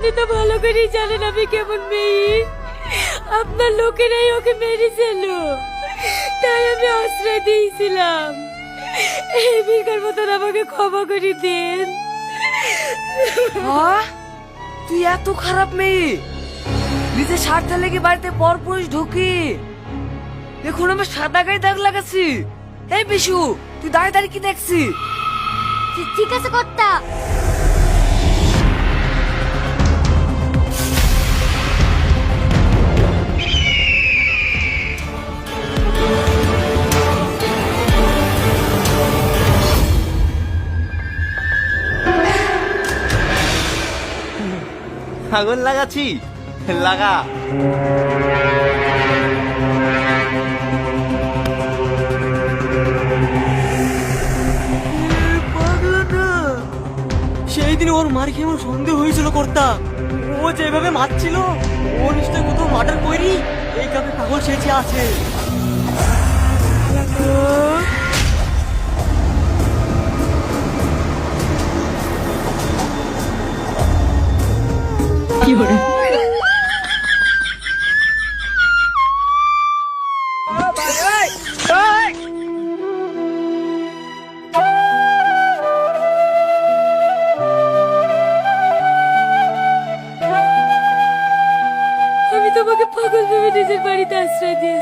আপনি তো ভালো করেই জানেন আমি কেমন মেয়ে। আপনার লোকেরাই ওকে মেরেছিল, তাই আমি আশ্রয় দিয়েছিলাম। এই ভিখার মতন আমাকে ক্ষমা করে দিন। তুই এত খারাপ মেয়ে, নিজের স্বার্থে লেগে বাড়িতে পরপুরুষ ঢুকি। এখন আমার সাদা গায়ে দাগ লাগাচ্ছি। এই বিশু, তুই দাঁড়িয়ে দাঁড়িয়ে কি দেখছি? ঠিক আছে কর্তা। আগুন লাগাচ্ছি, লাগা। সেই দিন ওর মার খেয়ে আমার সন্দেহ হয়েছিল কর্তা। ও যেভাবে মারছিল, ও নিশ্চয় কোথাও মার্ডার করি এই কাপে পাগল সেজে আছে। আমি তোমাকে পাগল ভেবে নিজের বাড়িতে আশ্রয় দিয়ে